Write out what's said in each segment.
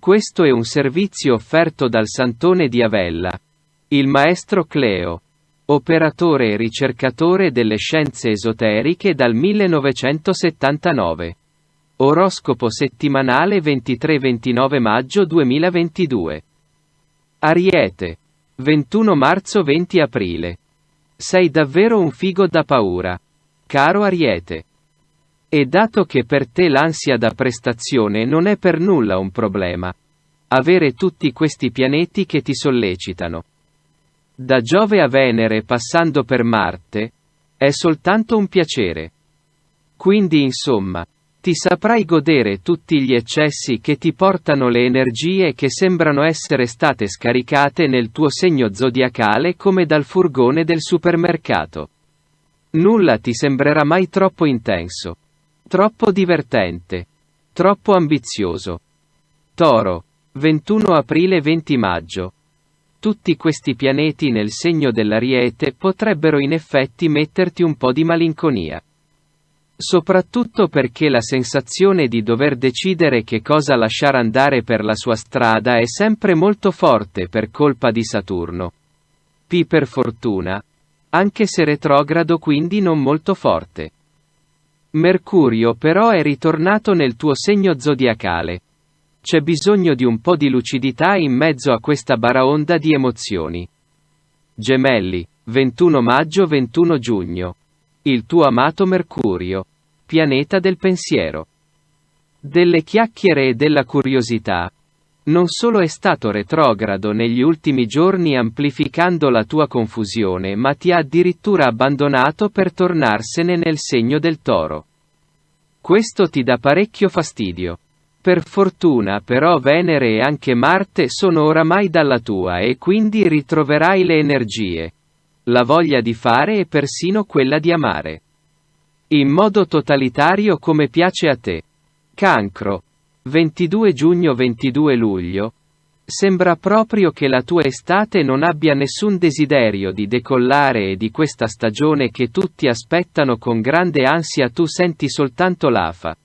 Questo è un servizio offerto dal Santone di Avella, il maestro Cleo, operatore e ricercatore delle scienze esoteriche dal 1979. Oroscopo settimanale 23-29 maggio 2022. Ariete. 21 marzo-20 aprile. Sei davvero un figo da paura, caro Ariete. E dato che per te l'ansia da prestazione non è per nulla un problema, avere tutti questi pianeti che ti sollecitano, da Giove a Venere passando per Marte, è soltanto un piacere. Quindi insomma, ti saprai godere tutti gli eccessi che ti portano le energie che sembrano essere state scaricate nel tuo segno zodiacale come dal furgone del supermercato. Nulla ti sembrerà mai troppo intenso, troppo divertente, troppo ambizioso. Toro, 21 aprile-20 maggio. Tutti questi pianeti nel segno dell'Ariete potrebbero in effetti metterti un po' di malinconia. Soprattutto perché la sensazione di dover decidere che cosa lasciare andare per la sua strada è sempre molto forte per colpa di Saturno. Per fortuna, anche se retrogrado, quindi non molto forte. Mercurio però è ritornato nel tuo segno zodiacale. C'è bisogno di un po' di lucidità in mezzo a questa baraonda di emozioni. Gemelli, 21 maggio-21 giugno. Il tuo amato Mercurio, pianeta del pensiero, delle chiacchiere e della curiosità, non solo è stato retrogrado negli ultimi giorni amplificando la tua confusione, ma ti ha addirittura abbandonato per tornarsene nel segno del Toro. Questo ti dà parecchio fastidio. Per fortuna però Venere e anche Marte sono oramai dalla tua e quindi ritroverai le energie, la voglia di fare e persino quella di amare. In modo totalitario come piace a te. Cancro. 22 giugno-22 luglio. Sembra proprio che la tua estate non abbia nessun desiderio di decollare e di questa stagione che tutti aspettano con grande ansia tu senti soltanto l'afa,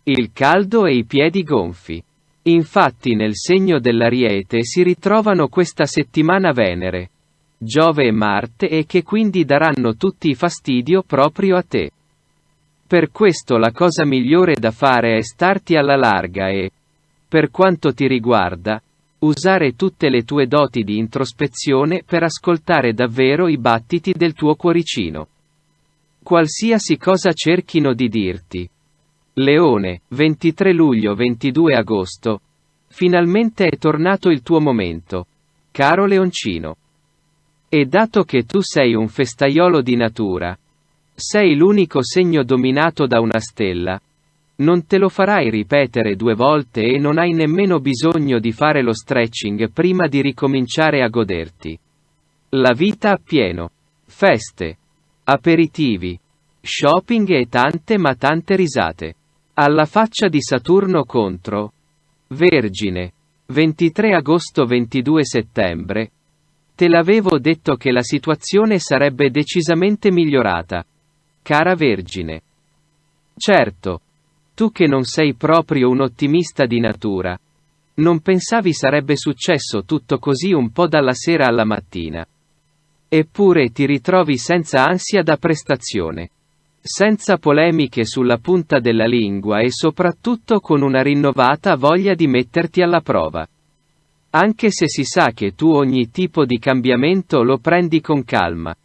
il caldo e i piedi gonfi. Infatti nel segno dell'Ariete si ritrovano questa settimana Venere, Giove e Marte e che quindi daranno tutti i fastidio proprio a te. Per questo la cosa migliore da fare è starti alla larga e, per quanto ti riguarda, usare tutte le tue doti di introspezione per ascoltare davvero i battiti del tuo cuoricino. Qualsiasi cosa cerchino di dirti. Leone, 23 luglio-22 agosto. Finalmente è tornato il tuo momento, caro leoncino. E dato che tu sei un festaiolo di natura, sei l'unico segno dominato da una stella, non te lo farai ripetere 2 volte e non hai nemmeno bisogno di fare lo stretching prima di ricominciare a goderti la vita appieno. Feste, aperitivi, shopping e tante ma tante risate. Alla faccia di Saturno contro Vergine, 23 agosto-22 settembre. Te l'avevo detto che la situazione sarebbe decisamente migliorata, cara Vergine. Certo, tu che non sei proprio un ottimista di natura, non pensavi sarebbe successo tutto così un po' dalla sera alla mattina. Eppure ti ritrovi senza ansia da prestazione, senza polemiche sulla punta della lingua e soprattutto con una rinnovata voglia di metterti alla prova. Anche se si sa che tu ogni tipo di cambiamento lo prendi con calma.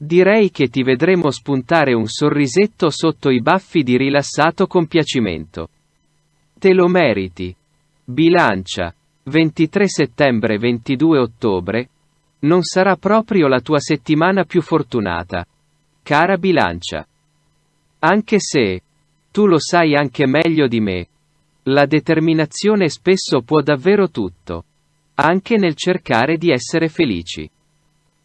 Direi che ti vedremo spuntare un sorrisetto sotto i baffi di rilassato compiacimento. Te lo meriti. Bilancia, 23 settembre-22 ottobre. Non sarà proprio la tua settimana più fortunata, cara Bilancia. Anche se, tu lo sai anche meglio di me, la determinazione spesso può davvero tutto, anche nel cercare di essere felici.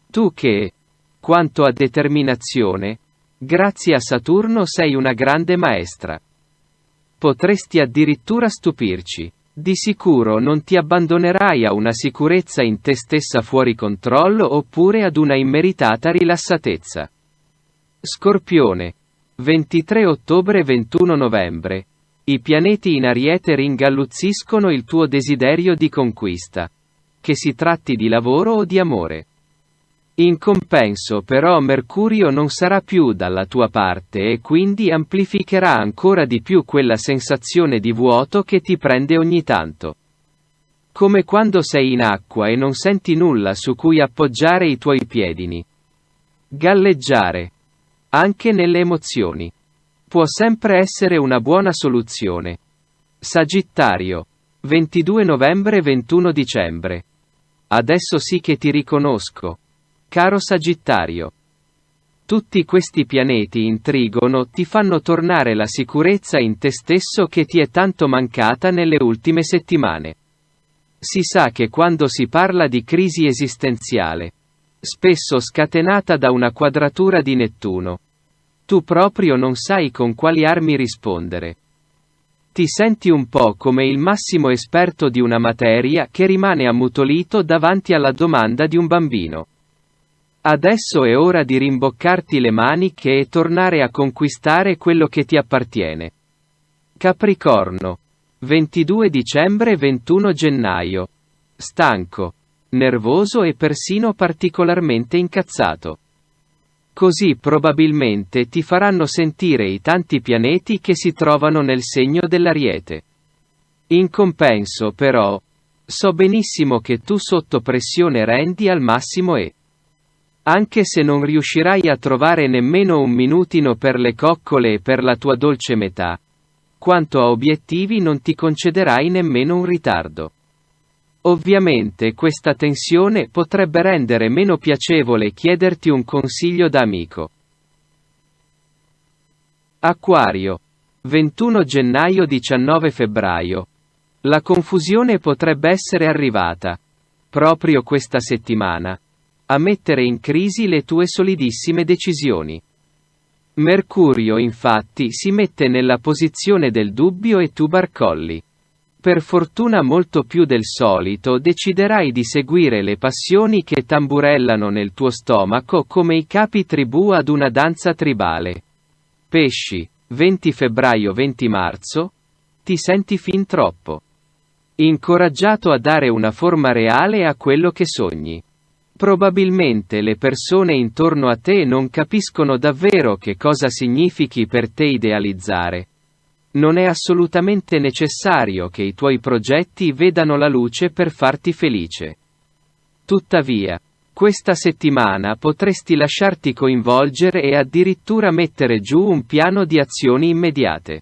Tu che, quanto a determinazione, grazie a Saturno sei una grande maestra. Potresti addirittura stupirci. Di sicuro non ti abbandonerai a una sicurezza in te stessa fuori controllo oppure ad una immeritata rilassatezza. Scorpione. 23 ottobre-21 novembre. I pianeti in Ariete ringalluzziscono il tuo desiderio di conquista. Che si tratti di lavoro o di amore. In compenso però Mercurio non sarà più dalla tua parte e quindi amplificherà ancora di più quella sensazione di vuoto che ti prende ogni tanto. Come quando sei in acqua e non senti nulla su cui appoggiare i tuoi piedini. Galleggiare. Anche nelle emozioni. Può sempre essere una buona soluzione. Sagittario. 22 novembre-21 dicembre. Adesso sì che ti riconosco. Caro Sagittario. Tutti questi pianeti in trigono ti fanno tornare la sicurezza in te stesso che ti è tanto mancata nelle ultime settimane. Si sa che quando si parla di crisi esistenziale, spesso scatenata da una quadratura di Nettuno, tu proprio non sai con quali armi rispondere. Ti senti un po' come il massimo esperto di una materia che rimane ammutolito davanti alla domanda di un bambino. Adesso è ora di rimboccarti le maniche e tornare a conquistare quello che ti appartiene. Capricorno. 22 dicembre-21 gennaio. Stanco, nervoso e persino particolarmente incazzato. Così probabilmente ti faranno sentire i tanti pianeti che si trovano nel segno dell'Ariete. In compenso però, so benissimo che tu sotto pressione rendi al massimo e anche se non riuscirai a trovare nemmeno un minutino per le coccole e per la tua dolce metà, quanto a obiettivi non ti concederai nemmeno un ritardo. Ovviamente questa tensione potrebbe rendere meno piacevole chiederti un consiglio da amico. Acquario. 21 gennaio-19 febbraio. La confusione potrebbe essere arrivata, proprio questa settimana, a mettere in crisi le tue solidissime decisioni. Mercurio infatti si mette nella posizione del dubbio e tu barcolli. Per fortuna molto più del solito deciderai di seguire le passioni che tamburellano nel tuo stomaco come i capi tribù ad una danza tribale. Pesci, 20 febbraio-20 marzo, ti senti fin troppo incoraggiato a dare una forma reale a quello che sogni. Probabilmente le persone intorno a te non capiscono davvero che cosa significhi per te idealizzare. Non è assolutamente necessario che i tuoi progetti vedano la luce per farti felice. Tuttavia, questa settimana potresti lasciarti coinvolgere e addirittura mettere giù un piano di azioni immediate.